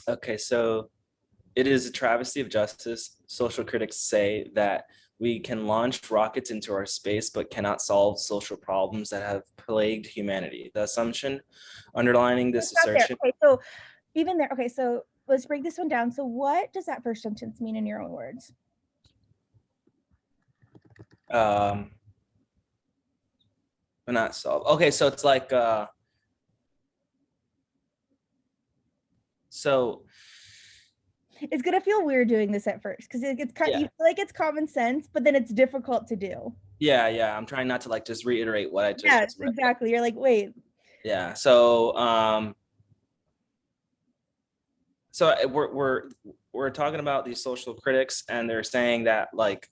Okay, so it is a travesty of justice. Social critics say that we can launch rockets into our space, but cannot solve social problems that have plagued humanity. The assumption underlining this Stop there. assertion. Okay, so even there. Okay, so let's break this one down. So what does that first sentence mean in your own words? Not solve. Okay, so it's like so It's gonna feel weird doing this at first because it's kind. yeah. You feel like it's common sense, but then it's difficult to do. Yeah. I'm trying not to like just reiterate what I just Yes, read. exactly. You're like, wait. Yeah. So we're talking about these social critics, and they're saying that like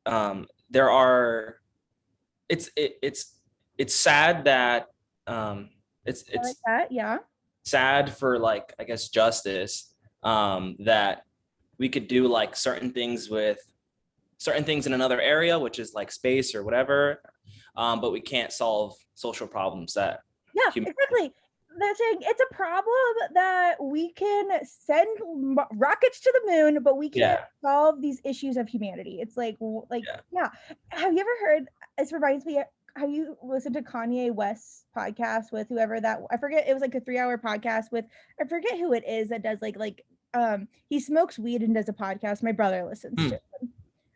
there are it's sad that I like it's that. Yeah. sad for like I guess justice that we could do like certain things in another area, which is like space or whatever, but we can't solve social problems that Yeah, human. exactly. They're saying it's a problem that we can send rockets to the moon, but we can't Yeah. solve these issues of humanity. It's like, yeah. Have you ever heard? This reminds me. Have you listened to Kanye West's podcast with whoever that? I forget. It was like a 3-hour podcast with. I forget who it is that does he smokes weed and does a podcast. My brother listens to it.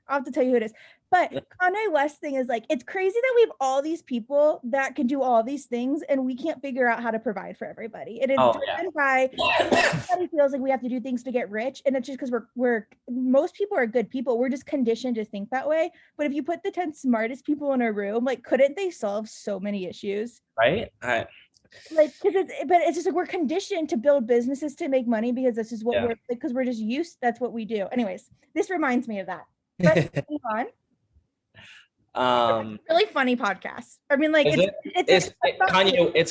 I'll have to tell you who it is. But Kanye West thing is like, it's crazy that we have all these people that can do all these things and we can't figure out how to provide for everybody. It is driven by everybody feels like we have to do things to get rich. And it's just because we're most people are good people. We're just conditioned to think that way. But if you put the 10 smartest people in a room, like, couldn't they solve so many issues? Right. Like, but it's just like we're conditioned to build businesses to make money because this is what we're because we're just used. That's what we do. Anyways, this reminds me of that. But move on. Really funny podcast. I mean, like it's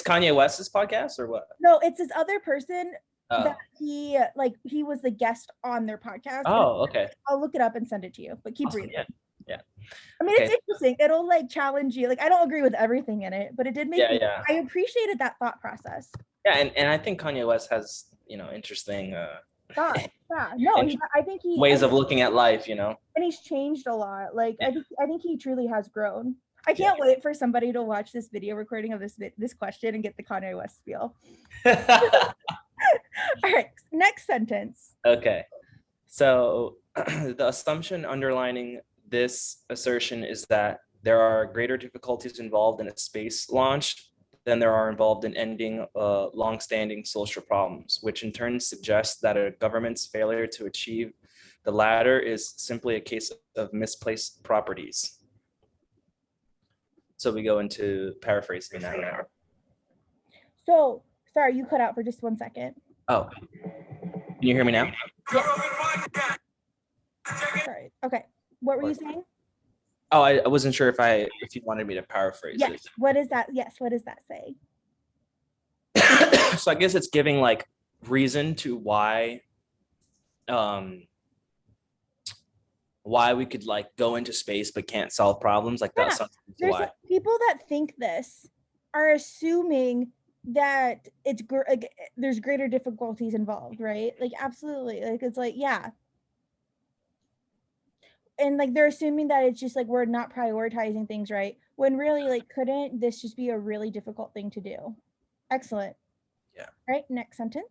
Kanye West's podcast or what? No, it's this other person that he was the guest on their podcast. Oh, okay. I'll look it up and send it to you. But keep reading. Yeah. I mean, it's interesting. It'll like challenge you. Like, I don't agree with everything in it, but it did make me. I appreciated that thought process. Yeah, and I think Kanye West has interesting. God, yeah, no, I think ways of looking at life, and he's changed a lot. Like, I think he truly has grown. I can't wait for somebody to watch this video recording of this question and get the Kanye West spiel. All right, next sentence. Okay, so the assumption underlining this assertion is that there are greater difficulties involved in a space launch than there are involved in ending long-standing social problems, which in turn suggests that a government's failure to achieve the latter is simply a case of misplaced priorities. So we go into paraphrasing now. So, sorry, you cut out for just 1 second. Oh, can you hear me now? Yes. Sorry. Okay. What were you saying? Oh, I wasn't sure if you wanted me to paraphrase it. What is that? Yes. What does that say? So I guess it's giving like reason to why we could like go into space but can't solve problems like that. There's people that think this are assuming that it's like there's greater difficulties involved, right? Like, absolutely. Like, it's like, yeah. And like they're assuming that it's just like we're not prioritizing things right, when really, like, couldn't this just be a really difficult thing to do? Excellent. Yeah. Right. Next sentence.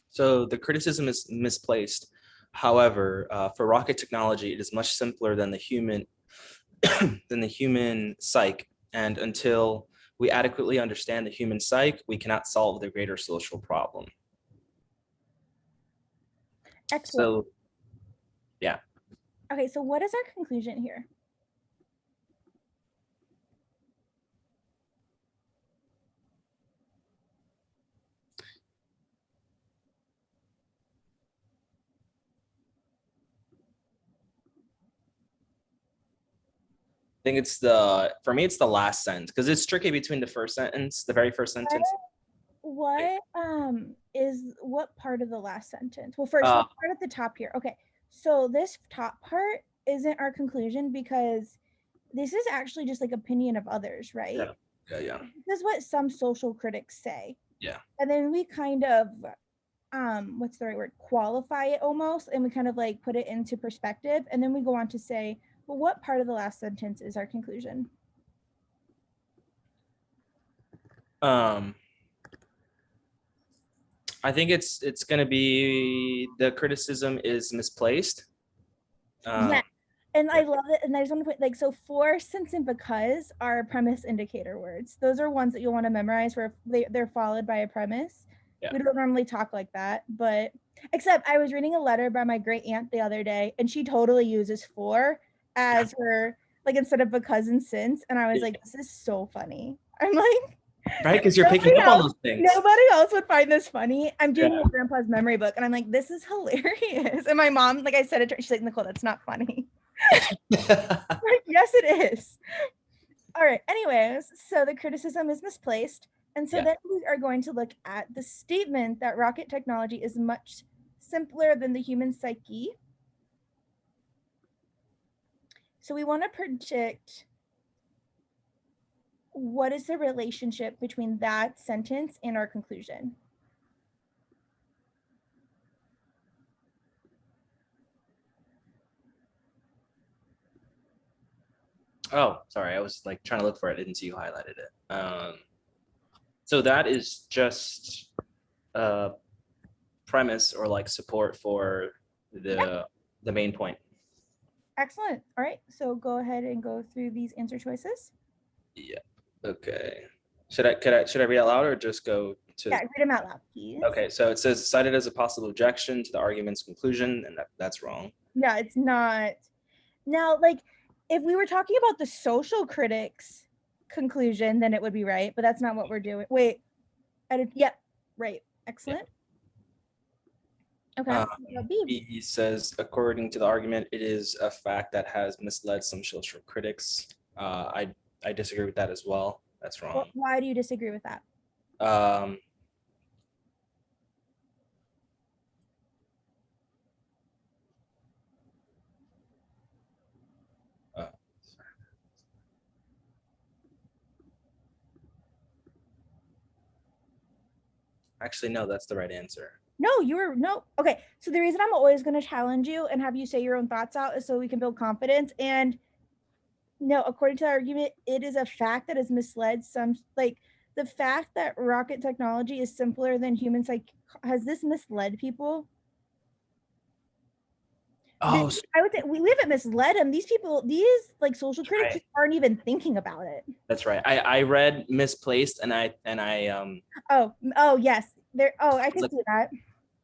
So the criticism is misplaced. However, for rocket technology, it is much simpler than the human psyche, and until we adequately understand the human psyche, we cannot solve the greater social problem. Excellent. So, yeah. Okay, so what is our conclusion here? I think for me, it's the last sentence because it's tricky between the very first sentence. What part of the last sentence? Well, first, let's start at the top here. Okay, so this top part isn't our conclusion because this is actually just like opinion of others, right? Yeah. This is what some social critics say. Yeah. And then we kind of what's the right word, qualify it almost, and we kind of like put it into perspective, and then we go on to say, well, what part of the last sentence is our conclusion? I think it's going to be the criticism is misplaced. Yeah, and I love it. And I just want to put like, so for, since, and because are premise indicator words. Those are ones that you'll want to memorize where they're followed by a premise. Yeah. We don't normally talk like that, but except I was reading a letter by my great aunt the other day, and she totally uses for as her, like, instead of because and since. And I was like, this is so funny. I'm like, right, because you're picking up on those things. Nobody else would find this funny. I'm doing my grandpa's memory book, and I'm like, this is hilarious. And my mom, like I said, she's like, Nicole, that's not funny. Like, yes, it is. All right. Anyways, so the criticism is misplaced. And so then we are going to look at the statement that rocket technology is much simpler than the human psyche. So we want to predict what is the relationship between that sentence and our conclusion. Oh, sorry. I was like trying to look for it. I didn't see you highlighted it. So that is just a premise or like support for the main point. Excellent. All right. So go ahead and go through these answer choices. Yeah. Okay. Should I read out loud or just go to? Yeah, read them out loud, please. Okay. So it says cited as a possible objection to the argument's conclusion, and that's wrong. Yeah, it's not. Now, like, if we were talking about the social critics conclusion, then it would be right, but that's not what we're doing. Wait, yep, right. Excellent. Okay. B says, according to the argument, it is a fact that has misled some social critics. I disagree with that as well. That's wrong. Well, why do you disagree with that? Actually, no, that's the right answer. No, no. Okay. So the reason I'm always going to challenge you and have you say your own thoughts out is so we can build confidence. And no, according to the argument, it is a fact that has misled some, like, the fact that rocket technology is simpler than humans, like, has this misled people? Oh, I would say we haven't misled them. These people, these like social critics aren't even thinking about it. That's right. I read misplaced and I oh yes. There, I can see that.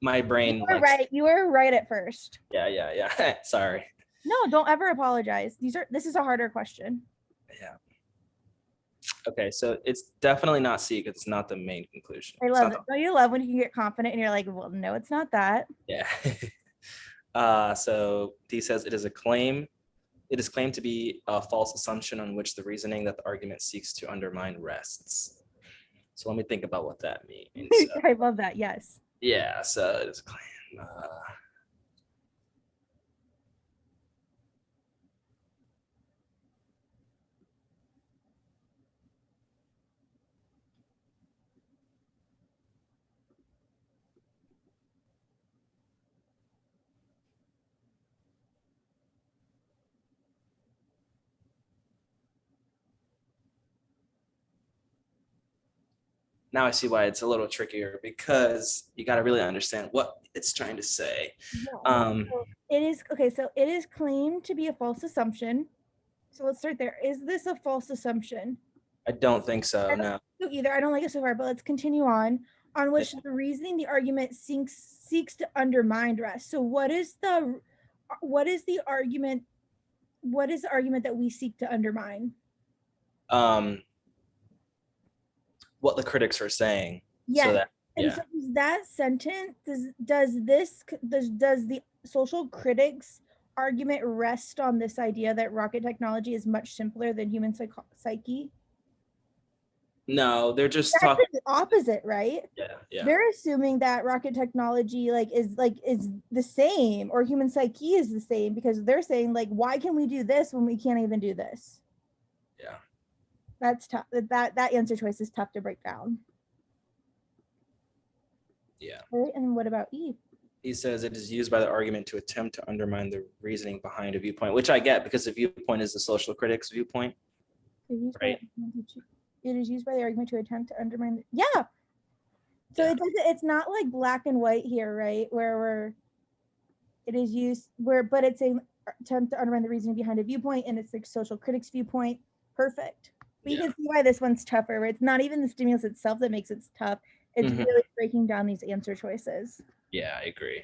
My brain. You were right. You were right at first. Yeah. Sorry. No, don't ever apologize. This is a harder question. Yeah. Okay, so it's definitely not C because it's not the main conclusion. I love it. Don't you love when you can get confident and you're like, well, no, it's not that. Yeah. So D says it is a claim. It is claimed to be a false assumption on which the reasoning that the argument seeks to undermine rests. So let me think about what that means. I love that. Yes. Yeah. So it is a claim. Now I see why it's a little trickier because you got to really understand what it's trying to say. So it is okay. So it is claimed to be a false assumption. So let's start there. Is this a false assumption? I don't think so. No. Either. I don't like it so far, but let's continue on which the reasoning, the argument seeks to undermine rest. So what is the argument? What is the argument that we seek to undermine? What the critics are saying. Yeah. So that sentence, does the social critics argument rest on this idea that rocket technology is much simpler than human psyche? No, they're just talking the opposite, right? Yeah. They're assuming that rocket technology is the same, or human psyche is the same, because they're saying, like, why can we do this when we can't even do this? Yeah. That's tough. That answer choice is tough to break down. Yeah. Right? And what about E? He says it is used by the argument to attempt to undermine the reasoning behind a viewpoint, which I get because the viewpoint is the social critic's viewpoint. Right. It is used by the argument to attempt to undermine. Yeah. So Yeah. it's not like black and white here, right? Where it is used but it's an attempt to undermine the reasoning behind a viewpoint, and it's the social critic's viewpoint. Perfect. But you can see why this one's tougher. It's not even the stimulus itself that makes it tough. It's really breaking down these answer choices. Yeah, I agree.